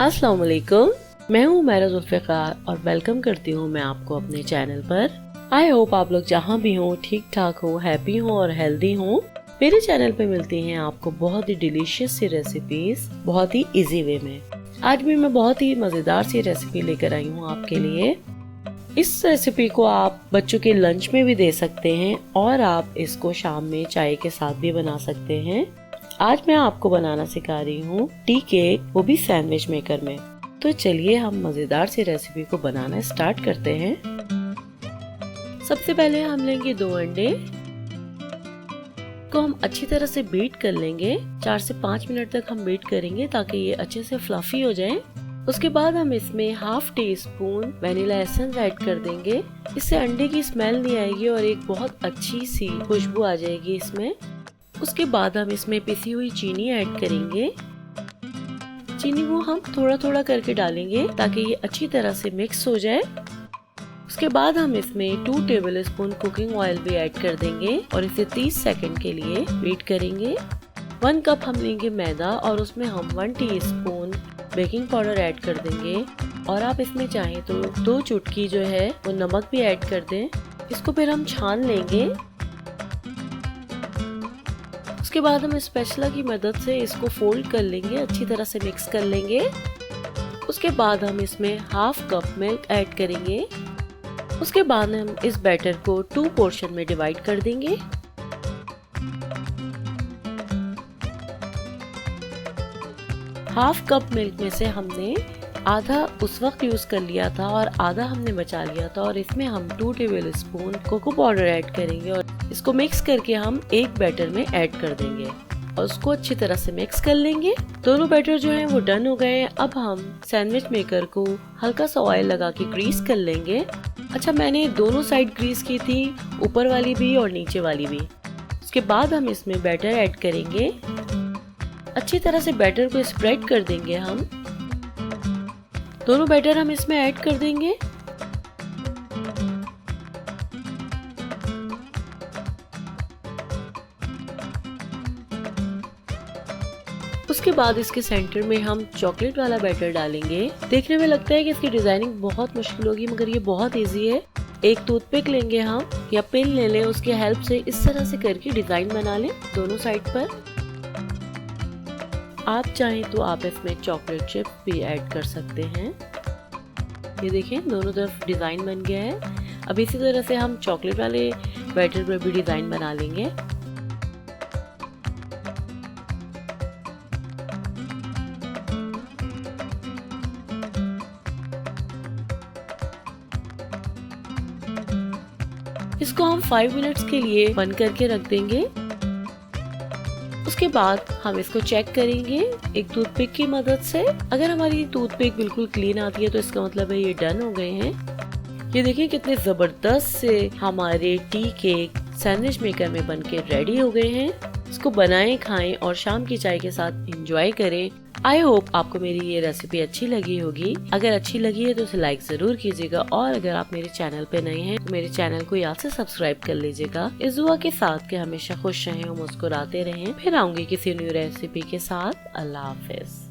अस्सलाम वालेकुम, मैं हूँ मेरा जुल्फ़िकार और वेलकम करती हूँ मैं आपको अपने चैनल पर। आई होप आप लोग जहाँ भी हो ठीक ठाक हो, हैप्पी हो और हेल्दी हो। मेरे चैनल पे मिलती हैं आपको बहुत ही डिलीशियस सी रेसिपीज बहुत ही इजी वे में। आज भी मैं बहुत ही मजेदार सी रेसिपी लेकर आई हूँ आपके लिए। इस रेसिपी को आप बच्चों के लंच में भी दे सकते हैं और आप इसको शाम में चाय के साथ भी बना सकते हैं। आज मैं आपको बनाना सिखा रही हूँ टी केक, वो भी सैंडविच मेकर में। तो चलिए हम मजेदार सी रेसिपी को बनाना स्टार्ट करते हैं। सबसे पहले हम लेंगे 2 अंडे को हम अच्छी तरह से बीट कर लेंगे। 4 से 5 मिनट तक हम बीट करेंगे ताकि ये अच्छे से फ्लफी हो जाए। उसके बाद हम इसमें half tea spoon vanilla essence add कर देंगे। इससे अंडे की स्मेल नहीं आएगी और एक बहुत अच्छी सी खुशबू आ जाएगी इसमें। उसके बाद हम इसमें पिसी हुई चीनी ऐड करेंगे। चीनी को हम थोड़ा थोड़ा करके डालेंगे ताकि ये अच्छी तरह से मिक्स हो जाए। उसके बाद हम इसमें 2 टेबलस्पून कुकिंग ऑयल भी ऐड कर देंगे और इसे 30 सेकंड के लिए बीट करेंगे। 1 कप हम लेंगे मैदा और उसमें हम 1 टीस्पून बेकिंग पाउडर ऐड कर देंगे और आप इसमें चाहें तो 2 चुटकी जो है वो नमक भी ऐड कर दें। इसको फिर हम छान लेंगे। उसके बाद हम स्पैचुला की मदद से इसको फोल्ड कर लेंगे, अच्छी तरह से मिक्स कर लेंगे। उसके बाद हम इसमें हाफ कप मिल्क ऐड करेंगे। उसके बाद हम इस बैटर को 2 पोर्शन में डिवाइड कर देंगे। हाफ कप मिल्क में से हमने आधा उस वक्त यूज कर लिया था और आधा हमने बचा लिया था और इसमें हम 2 टेबलस्पून कोको पाउडर ऐड करेंगे और इसको मिक्स करके हम एक बैटर में ऐड कर देंगे और उसको अच्छी तरह से मिक्स कर लेंगे। दोनों बैटर जो हैं वो डन हो गए हैं। अब हम सैंडविच मेकर को हल्का सा ऑयल लगा के ग्रीस कर लेंगे। अच्छा, मैंने दोनों साइड ग्रीस की थी, ऊपर वाली भी और नीचे वाली भी। उसके बाद हम इसमें बैटर ऐड करेंगे। अच्छी तरह से बैटर को स्प्रेड कर देंगे। हम दोनों बैटर हम इसमें ऐड कर देंगे। उसके बाद इसके सेंटर में हम चॉकलेट वाला बैटर डालेंगे। देखने में लगता है कि इसकी डिजाइनिंग बहुत मुश्किल होगी, मगर ये बहुत इजी है। एक टूथपिक लेंगे हम या पिन ले लें, उसकी हेल्प से इस तरह से करके डिजाइन बना लें दोनों साइड पर। आप चाहें तो आप इसमें चॉकलेट चिप भी ऐड कर सकते हैं। ये देखें, दोनों तरफ डिजाइन बन गया है। अब इसी तरह से हम चॉकलेट वाले बैटर पर भी डिजाइन बना लेंगे। इसको हम 5 मिनट्स के लिए बंद करके रख देंगे। उसके बाद हम इसको चेक करेंगे एक टूथपिक की मदद से। अगर हमारी टूथपिक बिल्कुल क्लीन आती है तो इसका मतलब है ये डन हो गए हैं। ये देखिए कितने जबरदस्त से हमारे टी केक सैंडविच मेकर में बनके रेडी हो गए हैं। इसको बनाएं, खाएं और शाम की चाय के साथ एंजॉय करें। आई होप आपको मेरी ये रेसिपी अच्छी लगी होगी। अगर अच्छी लगी है तो उसे लाइक जरूर कीजिएगा और अगर आप मेरे चैनल पे नए हैं तो मेरे चैनल को याद से सब्सक्राइब कर लीजिएगा। इस दुआ के साथ कि हमेशा खुश रहें और मुस्कुराते रहें। फिर आऊंगी किसी न्यू रेसिपी के साथ। अल्लाह हाफिज।